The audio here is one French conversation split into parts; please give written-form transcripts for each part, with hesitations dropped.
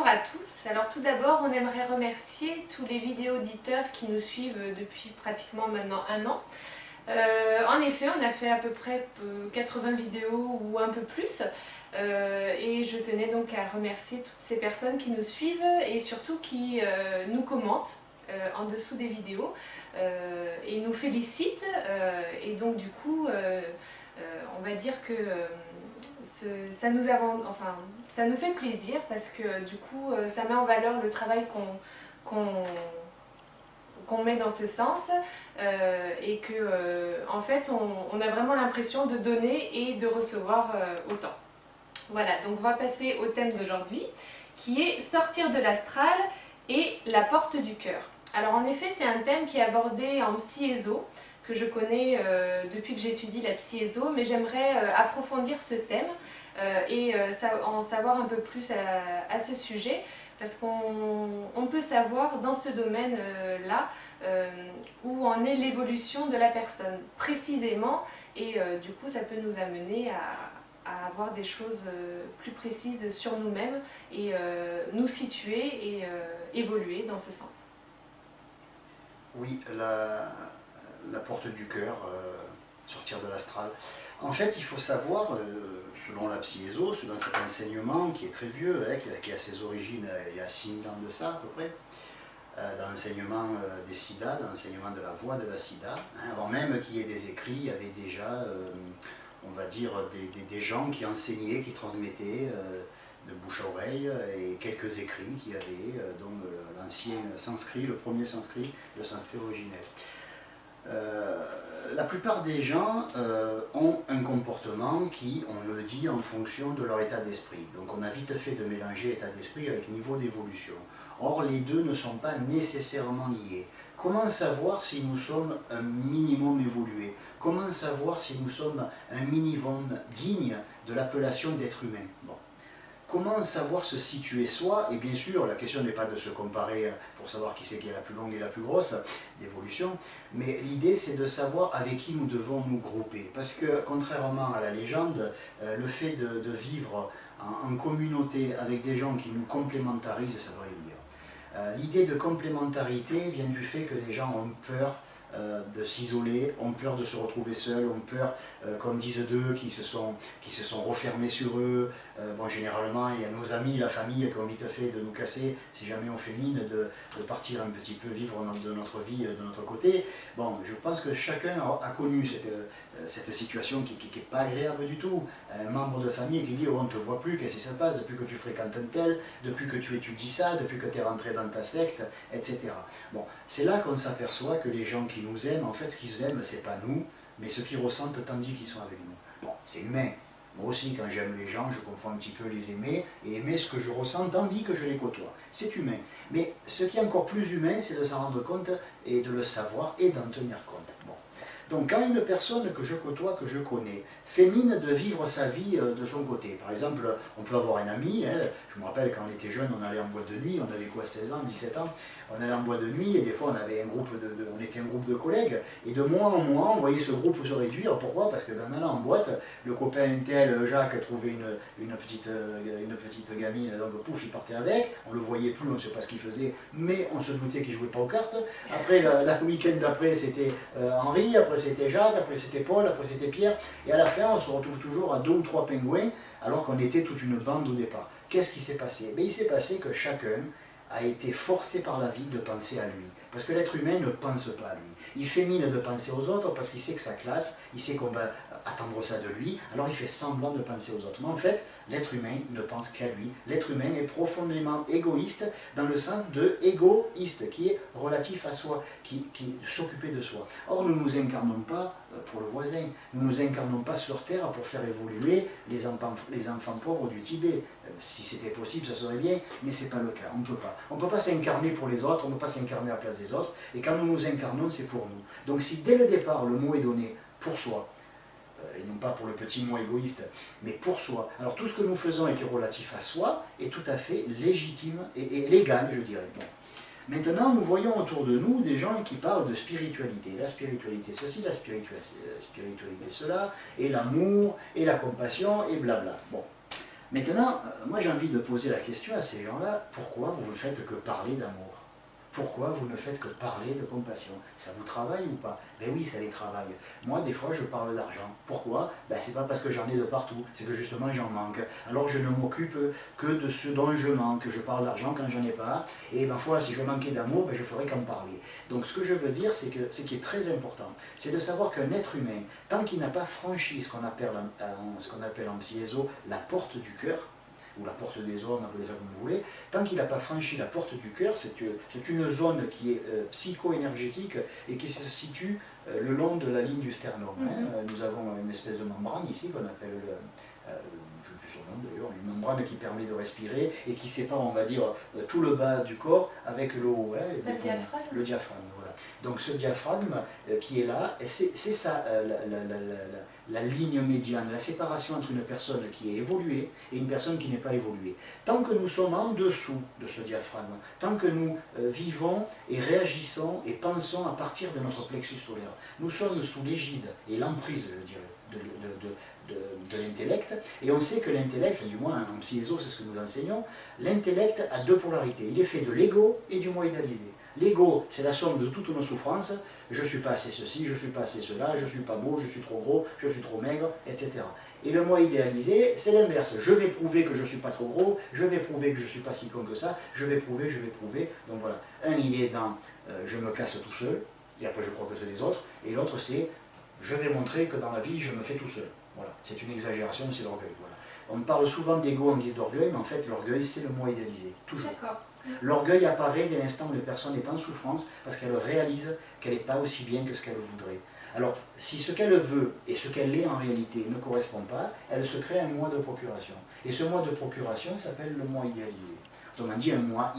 à tous. Alors tout d'abord, on aimerait remercier tous les vidéo-auditeurs qui nous suivent depuis pratiquement maintenant un an. En effet, on a fait à peu près 80 vidéos ou un peu plus. Et je tenais donc à remercier toutes ces personnes qui nous suivent et surtout qui nous commentent en dessous des vidéos et nous félicitent. Et donc du coup, on va dire que ça nous fait plaisir parce que du coup ça met en valeur le travail qu'on met dans ce sens et que en fait on a vraiment l'impression de donner et de recevoir autant. Voilà, donc on va passer au thème d'aujourd'hui qui est sortir de l'astral et la porte du cœur. Alors en effet c'est un thème qui est abordé en psy-éso, que je connais depuis que j'étudie la psy-éso, mais j'aimerais approfondir ce thème et en savoir un peu plus à ce sujet, parce qu'on peut savoir dans ce domaine-là où en est l'évolution de la personne précisément, et du coup ça peut nous amener à avoir des choses plus précises sur nous-mêmes et nous situer et évoluer dans ce sens. Oui, la porte du cœur, sortir de l'astral. En fait, il faut savoir, selon la psy-éso, selon cet enseignement qui est très vieux, qui a ses origines il y a 6000 ans de ça à peu près, dans l'enseignement des Siddhas, dans l'enseignement de la voie de la Siddha, avant même qu'il y ait des écrits, il y avait déjà, on va dire, des gens qui enseignaient, qui transmettaient de bouche à oreille, et quelques écrits qui avaient, donc l'ancien sanskrit, le premier sanskrit, le sanskrit originel. La plupart des gens ont un comportement qui, on le dit, en fonction de leur état d'esprit. Donc on a vite fait de mélanger état d'esprit avec niveau d'évolution. Or les deux ne sont pas nécessairement liés. Comment savoir si nous sommes un minimum évolué? Comment savoir si nous sommes un minimum digne de l'appellation d'être humain? Bon. Comment savoir se situer soi? Et bien sûr, la question n'est pas de se comparer pour savoir qui c'est qui est la plus longue et la plus grosse d'évolution, mais l'idée c'est de savoir avec qui nous devons nous grouper. Parce que contrairement à la légende, le fait de vivre en communauté avec des gens qui nous complémentarisent, ça veut rien dire. L'idée de complémentarité vient du fait que les gens ont peur de s'isoler, ont peur de se retrouver seuls, ont peur, comme disent d'eux, qui se sont refermés sur eux. Bon, généralement, il y a nos amis, la famille qui ont vite fait de nous casser, si jamais on fait mine, de partir un petit peu vivre de notre vie de notre côté. Bon, je pense que chacun a connu cette situation qui n'est pas agréable du tout. Un membre de famille qui dit oh, on ne te voit plus, qu'est-ce qui se passe depuis que tu fréquentes un tel, depuis que tu étudies ça, depuis que tu es rentré dans ta secte, etc. Bon, c'est là qu'on s'aperçoit que les gens qui nous aiment, en fait, ce qu'ils aiment, c'est pas nous, mais ce qu'ils ressentent tandis qu'ils sont avec nous. Bon, c'est humain. Moi aussi, quand j'aime les gens, je confonds un petit peu les aimer et aimer ce que je ressens tandis que je les côtoie. C'est humain. Mais ce qui est encore plus humain, c'est de s'en rendre compte et de le savoir et d'en tenir compte. Bon. Donc, quand une personne que je côtoie, que je connais, fait mine de vivre sa vie de son côté. Par exemple, on peut avoir un ami, je me rappelle quand on était jeune, on allait en boîte de nuit, on avait quoi, 16 ans, 17 ans, on allait en boîte de nuit et des fois on avait on était un groupe de collègues et de mois en mois on voyait ce groupe se réduire. Pourquoi? Parce que en allant en boîte, le copain tel, Jacques, trouvait une petite gamine, donc pouf, il partait avec, on le voyait plus, on ne sait pas ce qu'il faisait, mais on se doutait qu'il jouait pas aux cartes. Après, le week-end d'après c'était Henri, après c'était Jacques, après c'était Paul, après c'était Pierre, et à la fin on se retrouve toujours à 2 ou 3 pingouins alors qu'on était toute une bande au départ. Qu'est-ce qui s'est passé? Il s'est passé que chacun a été forcé par la vie de penser à lui. Parce que l'être humain ne pense pas à lui. Il fait mine de penser aux autres parce qu'il sait que ça classe, il sait qu'on va attendre ça de lui, alors il fait semblant de penser aux autres. Mais en fait, l'être humain ne pense qu'à lui. L'être humain est profondément égoïste dans le sens de égoïste, qui est relatif à soi, qui s'occuper de soi. Or, nous ne nous incarnons pas pour le voisin, nous ne nous incarnons pas sur Terre pour faire évoluer les enfants pauvres du Tibet. Si c'était possible, ça serait bien, mais ce n'est pas le cas, on ne peut pas. On ne peut pas s'incarner pour les autres, on ne peut pas s'incarner à la place des autres, et quand nous nous incarnons, c'est pour nous. Donc si dès le départ, le mot est donné pour soi, et non pas pour le petit mot égoïste, mais pour soi. Alors tout ce que nous faisons et qui est relatif à soi est tout à fait légitime et légal, je dirais. Bon. Maintenant, nous voyons autour de nous des gens qui parlent de spiritualité. La spiritualité ceci, la spiritualité cela, et l'amour, et la compassion, et blabla. Bon. Maintenant, moi j'ai envie de poser la question à ces gens-là, pourquoi vous ne faites que parler d'amour? Pourquoi vous ne faites que parler de compassion? Ça vous travaille ou pas? Ben oui, ça les travaille. Moi, des fois, je parle d'argent. Pourquoi? Ben, c'est pas parce que j'en ai de partout, c'est que justement j'en manque. Alors je ne m'occupe que de ce dont je manque. Je parle d'argent quand j'en ai pas. Et ma foi, si je manquais d'amour, ben, je ferais qu'en parler. Donc ce que je veux dire, c'est que ce qui est très important, c'est de savoir qu'un être humain, tant qu'il n'a pas franchi ce qu'on appelle en psyéso la porte du cœur, ou la porte des zones, appelez ça comme vous voulez, tant qu'il n'a pas franchi la porte du cœur, c'est une zone qui est psycho-énergétique et qui se situe le long de la ligne du sternum. Nous avons une espèce de membrane ici qu'on appelle, je ne sais plus son nom d'ailleurs, une membrane qui permet de respirer et qui sépare, on va dire, tout le bas du corps avec le haut. Le diaphragme, voilà. Donc ce diaphragme qui est là, c'est ça la ligne médiane, la séparation entre une personne qui est évoluée et une personne qui n'est pas évoluée. Tant que nous sommes en dessous de ce diaphragme, tant que nous vivons et réagissons et pensons à partir de notre plexus solaire, nous sommes sous l'égide et l'emprise, je dirais, de l'intellect, et on sait que l'intellect, du moins en psyéso, c'est ce que nous enseignons, l'intellect a deux polarités, il est fait de l'ego et du moi idéalisé. L'ego, c'est la somme de toutes nos souffrances, je ne suis pas assez ceci, je ne suis pas assez cela, je ne suis pas beau, je suis trop gros, je suis trop maigre, etc. Et le moi idéalisé, c'est l'inverse, je vais prouver que je ne suis pas trop gros, je vais prouver que je ne suis pas si con que ça, je vais prouver, donc voilà. Un, il est dans je me casse tout seul, et après je crois que c'est les autres, et l'autre c'est je vais montrer que dans la vie je me fais tout seul. Voilà, c'est une exagération, c'est l'orgueil. Voilà. On parle souvent d'ego en guise d'orgueil, mais en fait l'orgueil c'est le moi idéalisé, toujours. L'orgueil apparaît dès l'instant où la personne est en souffrance parce qu'elle réalise qu'elle n'est pas aussi bien que ce qu'elle voudrait. Alors, si ce qu'elle veut et ce qu'elle est en réalité ne correspond pas, elle se crée un moi de procuration. Et ce moi de procuration s'appelle le moi idéalisé. Autrement dit, un moi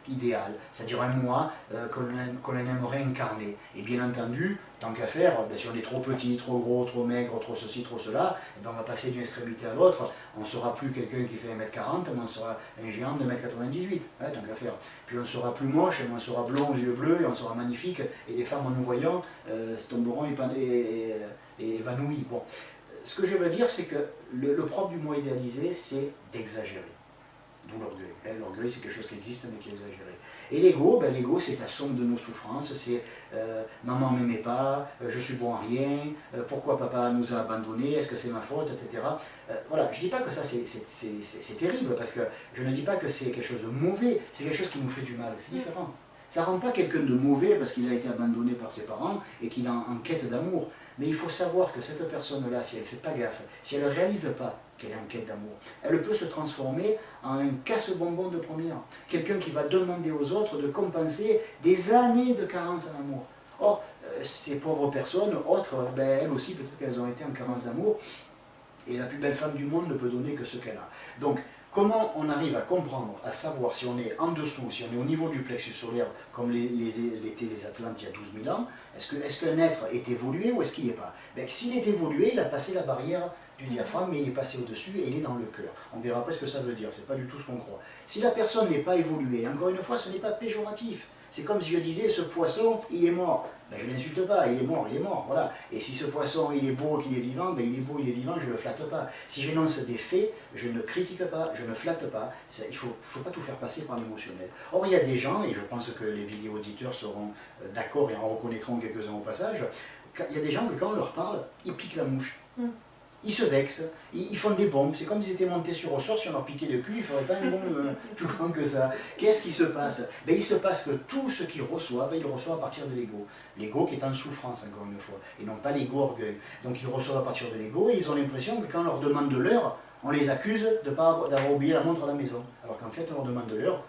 idéal, c'est-à-dire un moi qu'on aimerait incarner. Et bien entendu, tant qu'à faire, si on est trop petit, trop gros, trop maigre, trop ceci, trop cela, on va passer d'une extrémité à l'autre, on ne sera plus quelqu'un qui fait 1m40, mais on sera un géant de 1m98, tant qu'à faire. Puis on sera plus moche, mais on sera blond aux yeux bleus, et on sera magnifique, et les femmes en nous voyant tomberont évanouies. Bon. Ce que je veux dire, c'est que le propre du moi idéalisé, c'est d'exagérer. D'où l'orgueil. L'orgueil, c'est quelque chose qui existe, mais qui est exagéré. Et l'ego, l'ego, c'est la somme de nos souffrances. C'est maman ne m'aimait pas, je suis bon à rien, pourquoi papa nous a abandonnés, est-ce que c'est ma faute, etc. Voilà, je ne dis pas que ça c'est terrible, parce que je ne dis pas que c'est quelque chose de mauvais, c'est quelque chose qui nous fait du mal, c'est différent. Ça ne rend pas quelqu'un de mauvais parce qu'il a été abandonné par ses parents et qu'il est en quête d'amour. Mais il faut savoir que cette personne-là, si elle ne fait pas gaffe, si elle ne réalise pas qu'elle est en quête d'amour, elle peut se transformer en un casse-bonbon de première. Quelqu'un qui va demander aux autres de compenser des années de carence en amour. Or, ces pauvres personnes, autres, elles aussi, peut-être qu'elles ont été en carence d'amour, et la plus belle femme du monde ne peut donner que ce qu'elle a. Donc, comment on arrive à comprendre, à savoir si on est en dessous, si on est au niveau du plexus solaire, comme l'étaient les Atlantes il y a 12 000 ans, est-ce qu'un être est évolué ou est-ce qu'il n'y est pas? S'il est évolué, il a passé la barrière du diaphragme, mais il est passé au-dessus et il est dans le cœur. On verra après ce que ça veut dire, c'est pas du tout ce qu'on croit. Si la personne n'est pas évoluée, encore une fois, ce n'est pas péjoratif. C'est comme si je disais, ce poisson, il est mort. Je ne l'insulte pas, il est mort, voilà. Et si ce poisson, il est beau, qu'il est vivant, il est beau, il est vivant, je ne le flatte pas. Si j'énonce des faits, je ne critique pas, je ne flatte pas. Il ne faut pas tout faire passer par l'émotionnel. Or, il y a des gens, et je pense que les vidéo-auditeurs seront d'accord et en reconnaîtront quelques-uns au passage, il y a des gens que quand on leur parle, ils piquent la mouche. Ils se vexent, ils font des bombes, c'est comme s'ils étaient montés sur ressort, si on leur piquait le cul, il ne ferait pas un bombe plus grand que ça. Qu'est-ce qui se passe? Il se passe que tout ce qu'ils reçoivent, ils le reçoivent à partir de l'ego. L'ego qui est en souffrance, encore une fois, et non pas l'ego orgueil. Donc ils le reçoivent à partir de l'ego, et ils ont l'impression que quand on leur demande de l'heure, on les accuse d'avoir oublié la montre à la maison. Alors qu'en fait, on leur demande de l'heure,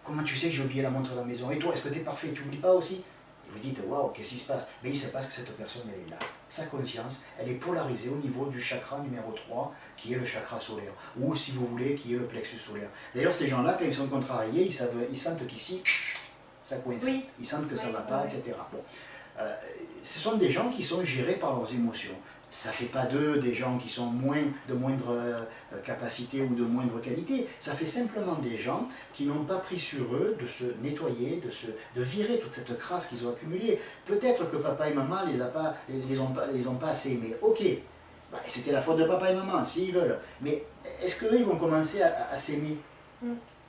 comment tu sais que j'ai oublié la montre à la maison? Et toi, est-ce que tu es parfait? Tu n'oublies pas aussi? Vous dites, waouh, qu'est-ce qui se passe? Mais il se passe que cette personne, elle est là. Sa conscience, elle est polarisée au niveau du chakra numéro 3, qui est le chakra solaire, ou si vous voulez, qui est le plexus solaire. D'ailleurs, ces gens-là, quand ils sont contrariés, ils sentent qu'ici, ça coince. Oui. Ils sentent que ça ne va pas, etc. Bon. Ce sont des gens qui sont gérés par leurs émotions. Ça ne fait pas d'eux des gens qui sont de moindre capacité ou de moindre qualité. Ça fait simplement des gens qui n'ont pas pris sur eux de se nettoyer, de virer toute cette crasse qu'ils ont accumulée. Peut-être que papa et maman les ont pas assez aimés. Ok, Bah, c'était la faute de papa et maman, s'ils veulent. Mais est-ce qu'eux, ils vont commencer à s'aimer?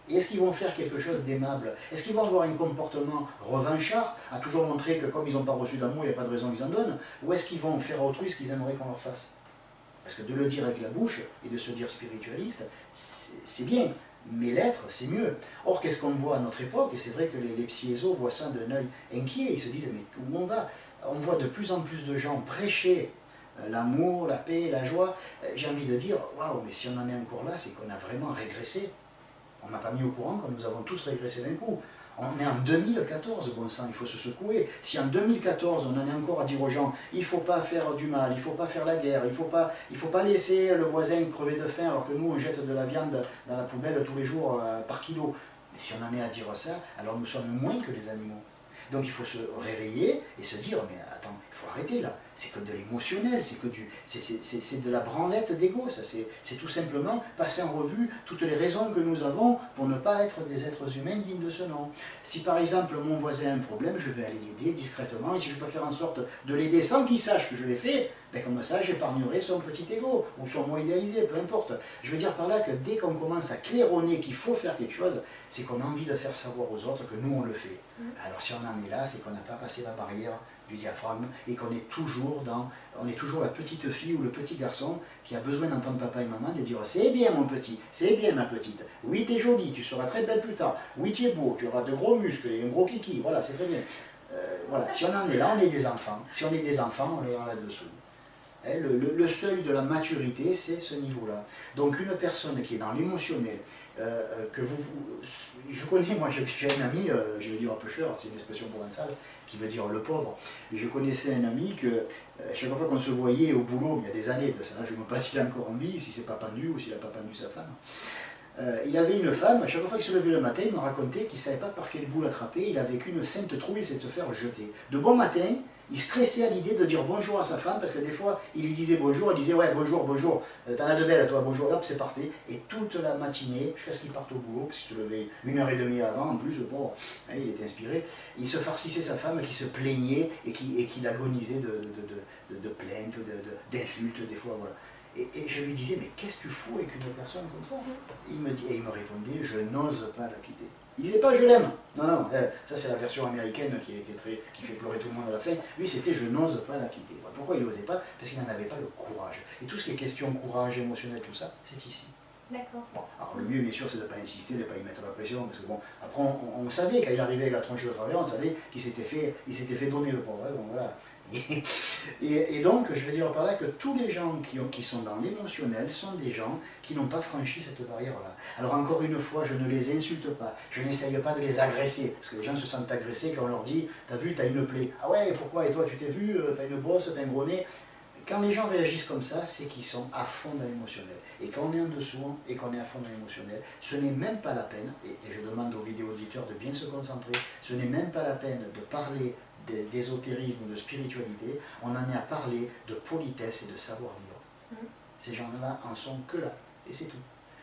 Et est-ce qu'ils vont faire quelque chose d'aimable? Est-ce qu'ils vont avoir un comportement revanchard, à toujours montrer que comme ils n'ont pas reçu d'amour, il n'y a pas de raison qu'ils en donnent? Ou est-ce qu'ils vont faire à autrui ce qu'ils aimeraient qu'on leur fasse? Parce que de le dire avec la bouche et de se dire spiritualiste, c'est bien, mais l'être, c'est mieux. Or, qu'est-ce qu'on voit à notre époque? Et c'est vrai que les psyésos voient ça d'un œil inquiet. Ils se disent, mais où on va? On voit de plus en plus de gens prêcher l'amour, la paix, la joie. J'ai envie de dire, waouh, mais si on en est encore là, c'est qu'on a vraiment régressé. On ne m'a pas mis au courant que nous avons tous régressé d'un coup. On est en 2014, bon sang, il faut se secouer. Si en 2014, on en est encore à dire aux gens, il ne faut pas faire du mal, il ne faut pas faire la guerre, il ne faut pas laisser le voisin crever de faim, alors que nous, on jette de la viande dans la poubelle tous les jours par kilo. Mais si on en est à dire ça, alors nous sommes moins que les animaux. Donc il faut se réveiller et se dire, mais attends, il faut arrêter là, c'est que de l'émotionnel, c'est de la branlette d'ego, c'est tout simplement passer en revue toutes les raisons que nous avons pour ne pas être des êtres humains dignes de ce nom. Si par exemple mon voisin a un problème, je vais aller l'aider discrètement, et si je peux faire en sorte de l'aider sans qu'il sache que je l'ai fait, ben comme ça j'épargnerai son petit ego, ou son moi idéalisé, peu importe. Je veux dire par là que dès qu'on commence à claironner qu'il faut faire quelque chose, c'est qu'on a envie de faire savoir aux autres que nous on le fait. Alors si on en est là, c'est qu'on n'a pas passé la barrière du diaphragme et qu'on est toujours la petite fille ou le petit garçon qui a besoin d'entendre papa et maman et de dire c'est bien mon petit, c'est bien ma petite, oui t'es jolie, tu seras très belle plus tard, oui tu es beau, tu auras de gros muscles et un gros kiki, voilà c'est très bien. Voilà, si on en est là, on est des enfants, si on est des enfants, on est là-dessous. Le seuil de la maturité, c'est ce niveau-là. Donc une personne qui est dans l'émotionnel, je connais, moi j'ai un ami, je vais dire un pêcheur, c'est une expression provençale qui veut dire le pauvre. Je connaissais un ami que chaque fois qu'on se voyait au boulot, il y a des années de ça, je ne sais pas s'il est encore en vie, si c'est pas pendu ou s'il n'a pas pendu sa femme. Il avait une femme, à chaque fois qu'il se levait le matin, il me racontait qu'il ne savait pas par quelle boule attraper, il avait qu'une sainte trouille, c'est de se faire jeter. De bon matin, il stressait à l'idée de dire bonjour à sa femme, parce que des fois, il lui disait bonjour, elle disait ouais, bonjour, bonjour, t'en as de belles, toi, bonjour, hop, c'est parti. Et toute la matinée, jusqu'à ce qu'il parte au boulot, parce qu'il se levait 1h30 avant, en plus, bon, il était inspiré, il se farcissait sa femme qui se plaignait et qui l'agonisait de plaintes, d'insultes, des fois, voilà. Et je lui disais, mais qu'est-ce que tu fous avec une personne comme ça? Il me répondait, je n'ose pas la quitter. Il disait pas je l'aime. Non, non, ça c'est la version américaine qui fait pleurer tout le monde à la fin. Lui c'était je n'ose pas la quitter. Pourquoi il n'osait pas? Parce qu'il n'en avait pas le courage. Et tout ce qui est question courage, émotionnel, tout ça, c'est ici. D'accord. Bon, alors le mieux bien sûr c'est de ne pas insister, de ne pas y mettre la pression, parce que bon, après on savait, quand il arrivait avec la tronche de travers, on savait qu'il s'était fait donner le pauvre. Bon, voilà. Et donc, je veux dire par là que tous les gens qui sont dans l'émotionnel sont des gens qui n'ont pas franchi cette barrière-là. Alors encore une fois, je ne les insulte pas, je n'essaye pas de les agresser, parce que les gens se sentent agressés quand on leur dit « t'as vu, t'as une plaie ». « Ah ouais, pourquoi? Et toi, tu t'es vu, t'as une bosse, t'as un gros nez ». Quand les gens réagissent comme ça, c'est qu'ils sont à fond dans l'émotionnel. Et quand on est en dessous et qu'on est à fond dans l'émotionnel, ce n'est même pas la peine, et je demande aux vidéos auditeurs de bien se concentrer, ce n'est même pas la peine de parler d'ésotérisme ou de spiritualité, on en est à parler de politesse et de savoir-vivre. Ces gens-là en sont que là, et c'est tout.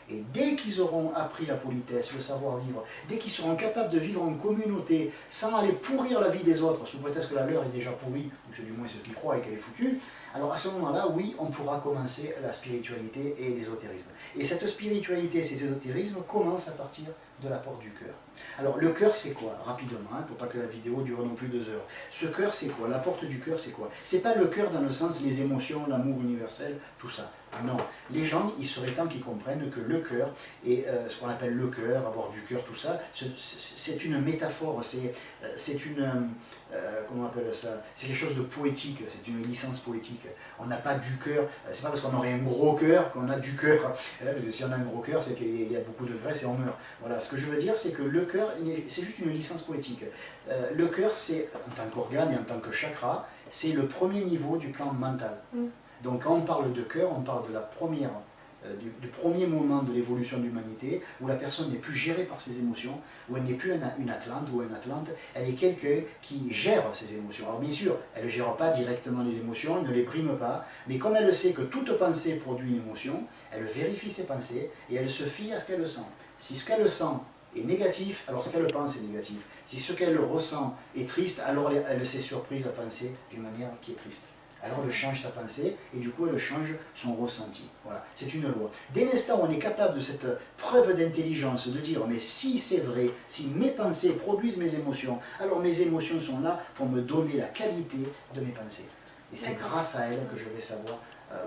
Et dès qu'ils auront appris la politesse, le savoir-vivre, dès qu'ils seront capables de vivre en communauté sans aller pourrir la vie des autres, sous prétexte que la leur est déjà pourrie, ou c'est du moins ceux qui croient et qu'elle est foutue, alors à ce moment-là, oui, on pourra commencer la spiritualité et l'ésotérisme. Et cette spiritualité et cet ésotérisme commencent à partir de la porte du cœur. Alors le cœur c'est quoi? Rapidement, hein, pour pas que la vidéo dure non plus 2 heures. Ce cœur c'est quoi? La porte du cœur c'est quoi? C'est pas le cœur dans le sens les émotions, l'amour universel, tout ça. Non. Les gens, il serait temps qu'ils comprennent que le cœur, et ce qu'on appelle le cœur, avoir du cœur, tout ça, c'est une métaphore, c'est une... comment on appelle ça? C'est quelque chose de poétique, c'est une licence poétique. On n'a pas du cœur, c'est pas parce qu'on aurait un gros cœur qu'on a du cœur. Si on a un gros cœur, c'est qu'il y a beaucoup de graisse et on meurt. Voilà, ce que je veux dire, c'est que le cœur, c'est juste une licence poétique. Le cœur, c'est, en tant qu'organe et en tant que chakra, c'est le premier niveau du plan mental. Donc quand on parle de cœur, on parle de la première, du premier moment de l'évolution de l'humanité, où la personne n'est plus gérée par ses émotions, où elle n'est plus une Atlante ou un Atlante, elle est quelqu'un qui gère ses émotions. Alors bien sûr, elle ne gère pas directement les émotions, elle ne les prime pas, mais comme elle sait que toute pensée produit une émotion, elle vérifie ses pensées et elle se fie à ce qu'elle sent. Si ce qu'elle sent est négatif, alors ce qu'elle pense est négatif. Si ce qu'elle ressent est triste, alors elle s'est surprise à penser d'une manière qui est triste. Alors elle change sa pensée et du coup elle change son ressenti. Voilà, c'est une loi. Dès l'instant où on est capable de cette preuve d'intelligence, de dire mais si c'est vrai, si mes pensées produisent mes émotions, alors mes émotions sont là pour me donner la qualité de mes pensées. Et c'est grâce à elles que je vais savoir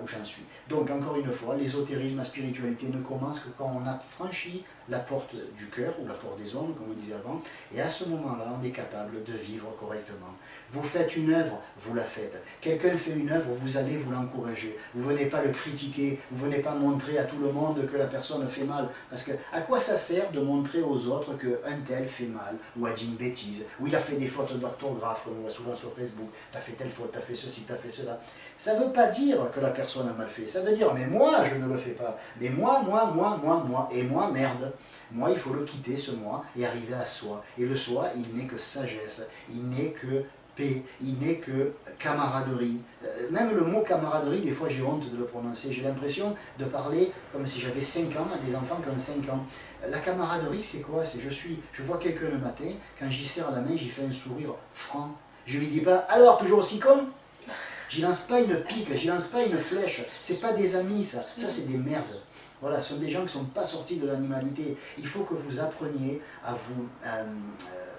où j'en suis. Donc encore une fois, l'ésotérisme, la spiritualité ne commence que quand on a franchi la porte du cœur ou la porte des ondes, comme on disait avant, et à ce moment-là, on est capable de vivre correctement. Vous faites une œuvre, vous la faites. Quelqu'un fait une œuvre, vous allez vous l'encourager. Vous ne venez pas le critiquer, vous ne venez pas montrer à tout le monde que la personne fait mal. Parce que à quoi ça sert de montrer aux autres qu'un tel fait mal, ou a dit une bêtise, ou il a fait des fautes d'orthographe, comme on voit souvent sur Facebook, t'as fait telle faute, t'as fait ceci, t'as fait cela. Ça ne veut pas dire que la personne a mal fait, ça veut dire mais moi je ne le fais pas, mais moi, et moi merde. Moi, il faut le quitter, ce moi, et arriver à soi. Et le soi, il n'est que sagesse, il n'est que paix, il n'est que camaraderie. Même le mot camaraderie, des fois j'ai honte de le prononcer. J'ai l'impression de parler comme si j'avais 5 ans à des enfants qui ont 5 ans. La camaraderie, c'est quoi? C'est je vois quelqu'un le matin, quand j'y serre la main, j'y fais un sourire franc. Je lui dis pas, alors, toujours aussi con? J'y lance pas une pique, j'y lance pas une flèche. C'est pas des amis, ça. Ça, c'est des merdes. Voilà, ce sont des gens qui ne sont pas sortis de l'animalité. Il faut que vous appreniez à vous,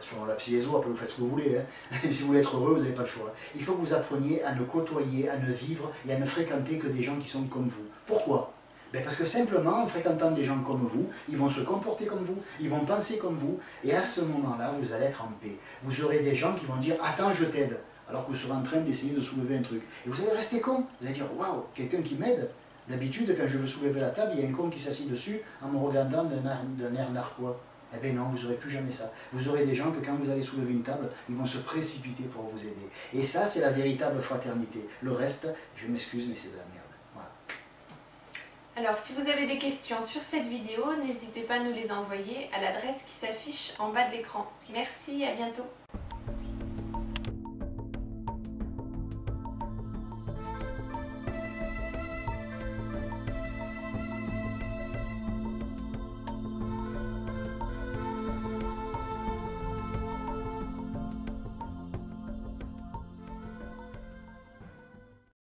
selon la psyéso, après vous faites ce que vous voulez, hein. Si vous voulez être heureux, vous n'avez pas le choix. Il faut que vous appreniez à ne côtoyer, à ne vivre et à ne fréquenter que des gens qui sont comme vous. Pourquoi? Ben parce que simplement, en fréquentant des gens comme vous, ils vont se comporter comme vous, ils vont penser comme vous, et à ce moment-là, vous allez être en paix. Vous aurez des gens qui vont dire « Attends, je t'aide », alors que vous serez en train d'essayer de soulever un truc. Et vous allez rester con. Vous allez dire « Waouh, quelqu'un qui m'aide ». D'habitude, quand je veux soulever la table, il y a un con qui s'assied dessus en me regardant d'un air narquois. Eh bien non, vous n'aurez plus jamais ça. Vous aurez des gens que quand vous allez soulever une table, ils vont se précipiter pour vous aider. Et ça, c'est la véritable fraternité. Le reste, je m'excuse, mais c'est de la merde. Voilà. Alors, si vous avez des questions sur cette vidéo, n'hésitez pas à nous les envoyer à l'adresse qui s'affiche en bas de l'écran. Merci, à bientôt.